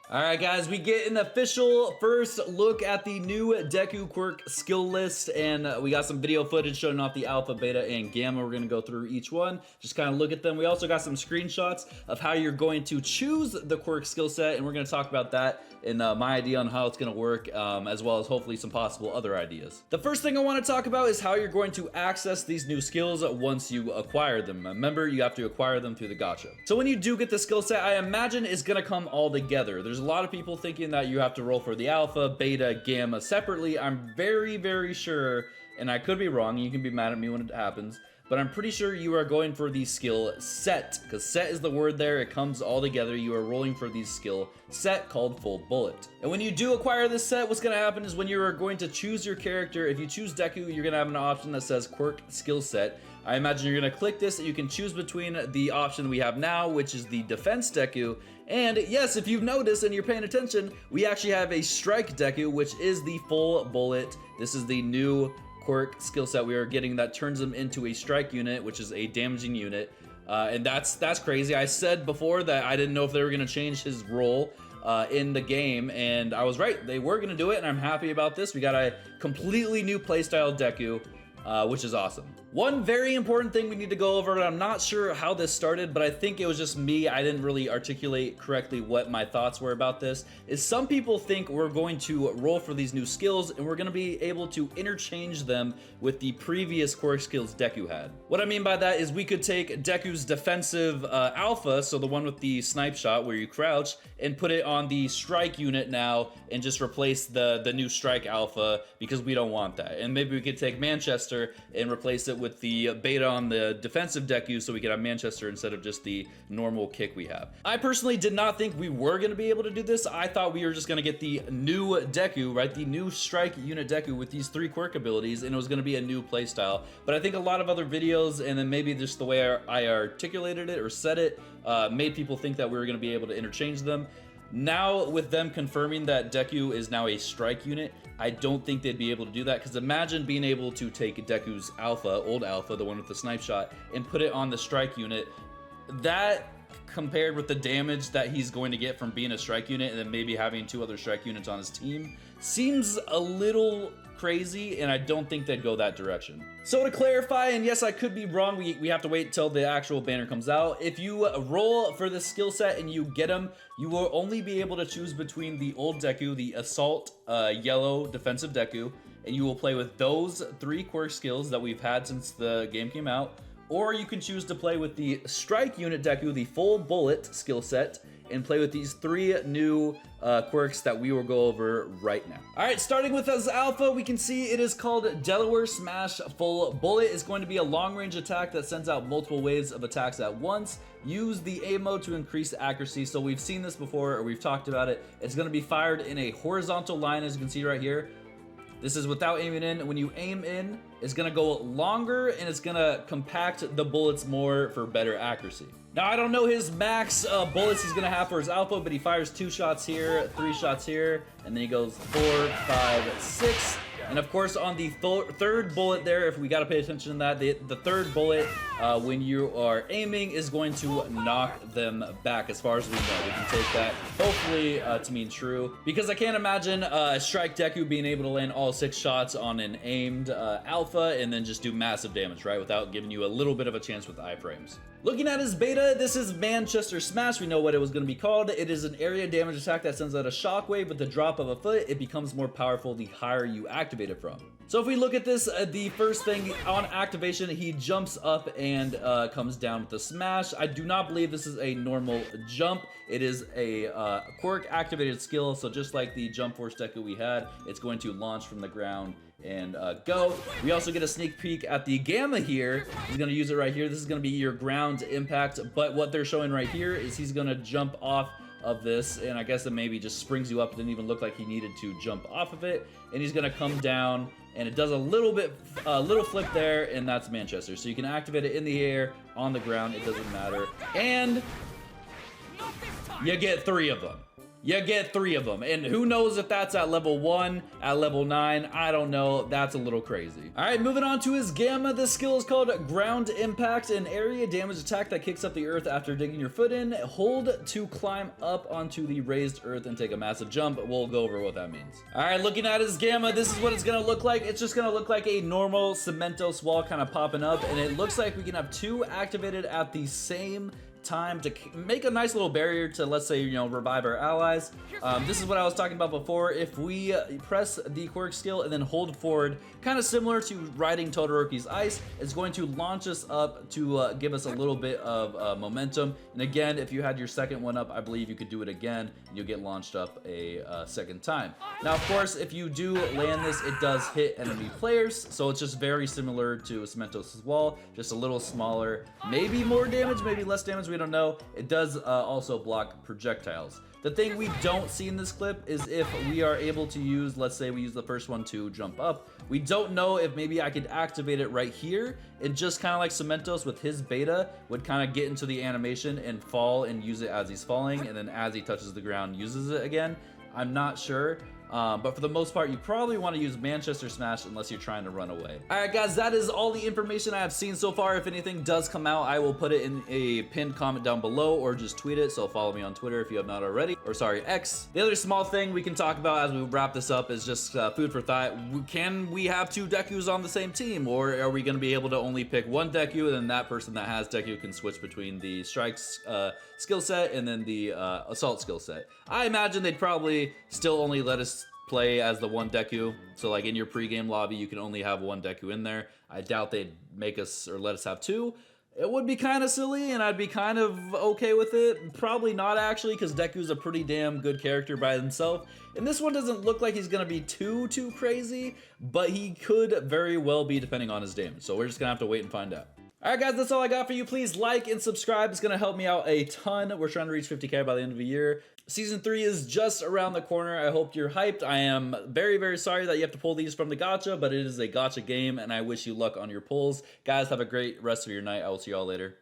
Alright guys, we get an official first look at the new Deku quirk skill list, and we got some video footage showing off the alpha, beta, and gamma. We're going to go through each one, just kind of look at them. We also got some screenshots of how you're going to choose the quirk skill set, and we're going to talk about that and my idea on how it's going to work, as well as hopefully some possible other ideas. The first thing I want to talk about is how you're going to access these new skills once you acquire them. Remember, you have to acquire them through the gacha. So when you do get the skill set, I imagine it's going to come all together. There's a lot of people thinking that you have to roll for the alpha, beta, gamma separately. I'm very sure, and I could be wrong, you can be mad at me when it happens, but I'm pretty sure you are going for the skill set, because set is the word there, it comes all together. You are rolling for the skill set called full bullet. And when you do acquire this set, what's going to happen is when you are going to choose your character, if you choose Deku, you're going to have an option that says quirk skill set. I imagine you're going to click this and you can choose between the option we have now, which is the defense Deku, and yes, if you've noticed and you're paying attention, we actually have a strike Deku, which is the full bullet. This is the new quirk skill set we are getting that turns them into a strike unit, which is a damaging unit, and that's crazy. I said before that I didn't know if they were going to change his role in the game, and I was right. They were going to do it, and I'm happy about this. We got a completely new playstyle Deku, which is awesome. One very important thing we need to go over, and I'm not sure how this started, but I think it was just me. I didn't really articulate correctly what my thoughts were about this, is some people think we're going to roll for these new skills and we're going to be able to interchange them with the previous quirk skills Deku had. What I mean by that is we could take Deku's defensive alpha, so the one with the snipe shot where you crouch, and put it on the strike unit now and just replace the new strike alpha, because we don't want that. And maybe we could take Manchester and replace it with the beta on the defensive Deku, so we could have Manchester instead of just the normal kick we have. I personally did not think we were going to be able to do this. I thought we were just going to get the new Deku, right? The new strike unit Deku with these 3 quirk abilities, and it was going to be a new playstyle. But I think a lot of other videos, and then maybe just the way I articulated it or said it, made people think that we were going to be able to interchange them. Now, with them confirming that Deku is now a strike unit, I don't think they'd be able to do that, because imagine being able to take Deku's alpha, old alpha, the one with the snipe shot, and put it on the strike unit. That, compared with the damage that he's going to get from being a strike unit and then maybe having 2 other strike units on his team, seems a little crazy, and I don't think they'd go that direction. So to clarify, and yes, I could be wrong, we have to wait till the actual banner comes out. If you roll for this skill set and you get him, you will only be able to choose between the old Deku, the Assault yellow defensive Deku, and you will play with those 3 quirk skills that we've had since the game came out, or you can choose to play with the strike unit Deku, the full bullet skill set, and play with these 3 new quirks that we will go over right now. All right, starting with as alpha, we can see it is called Delaware Smash Full Bullet. It's going to be a long-range attack that sends out multiple waves of attacks at once. Use the aim mode to increase accuracy. So we've seen this before, or we've talked about it. It's going to be fired in a horizontal line, as you can see right here. This is without aiming in. When you aim in, it's gonna go longer and it's gonna compact the bullets more for better accuracy. Now, I don't know his max bullets he's gonna have for his alpha, but he fires 2 shots here, 3 shots here, and then he goes 4, 5, 6. And of course, on the third bullet there, if we gotta pay attention to that, the third bullet, when you are aiming, is going to knock them back, as far as we know. We can take that, hopefully, to mean true. Because I can't imagine Strike Deku being able to land all 6 shots on an aimed alpha and then just do massive damage, right? Without giving you a little bit of a chance with iframes. Looking at his beta, this is Manchester Smash. We know what it was going to be called. It is an area damage attack that sends out a shockwave with the drop of a foot. It becomes more powerful the higher you activate it from. So if we look at this, the first thing on activation, he jumps up and comes down with the smash. I do not believe this is a normal jump. It is a quirk activated skill. So just like the jump force Deku we had, it's going to launch from the ground and go. We also get a sneak peek at the gamma here. He's going to use it right here. This is going to be your ground impact, but what they're showing right here is he's going to jump off of this, and I guess it maybe just springs you up. It didn't even look like he needed to jump off of it, and he's going to come down, and it does a little flip there, and that's Manchester. So you can activate it in the air, on the ground, it doesn't matter, and you get 3 of them. you get 3 of them. And who knows if that's at level 1, at level 9, I don't know. That's a little crazy. All right, moving on to his Gamma. This skill is called Ground Impact, an area damage attack that kicks up the earth after digging your foot in. Hold to climb up onto the raised earth and take a massive jump. We'll go over what that means. All right, looking at his Gamma, this is what it's gonna look like. It's just gonna look like a normal Cementos wall kind of popping up, and it looks like we can have 2 activated at the same time to make a nice little barrier to, let's say, you know, revive our allies. This is what I was talking about before. If we press the quirk skill and then hold forward, kind of similar to riding Todoroki's ice, it's going to launch us up to give us a little bit of momentum. And again, if you had your second one up, I believe you could do it again and you'll get launched up a second time. Now, of course, if you do land this, it does hit enemy players, so it's just very similar to Cementos' wall, just a little smaller, maybe more damage, maybe less damage, we don't know. It does also block projectiles. The thing we don't see in this clip is if we are able to use, let's say we use the first one to jump up, we don't know if maybe I could activate it right here and just kind of like Cementos with his beta would kind of get into the animation and fall and use it as he's falling, and then as he touches the ground uses it again. I'm not sure. But for the most part, you probably want to use Manchester Smash unless you're trying to run away. All right, guys, that is all the information I have seen so far. If anything does come out, I will put it in a pinned comment down below or just tweet it. So follow me on Twitter if you have not already, or sorry, X. The other small thing we can talk about as we wrap this up is just food for thought. Can we have 2 Dekus on the same team, or are we going to be able to only pick one Deku, and then that person that has Deku can switch between the Strikes skill set and then the Assault skill set? I imagine they'd probably still only let us play as the one Deku. So like in your pregame lobby, you can only have one Deku in there. I doubt they'd make us or let us have 2. It would be kind of silly, and I'd be kind of okay with it. Probably not actually, because Deku's a pretty damn good character by himself. And this one doesn't look like he's gonna be too crazy, but he could very well be depending on his damage. So we're just gonna have to wait and find out. Alright guys, that's all I got for you. Please like and subscribe. It's going to help me out a ton. We're trying to reach 50K by the end of the year. Season 3 is just around the corner. I hope you're hyped. I am very sorry that you have to pull these from the gacha, but it is a gacha game, and I wish you luck on your pulls. Guys, have a great rest of your night. I will see y'all later.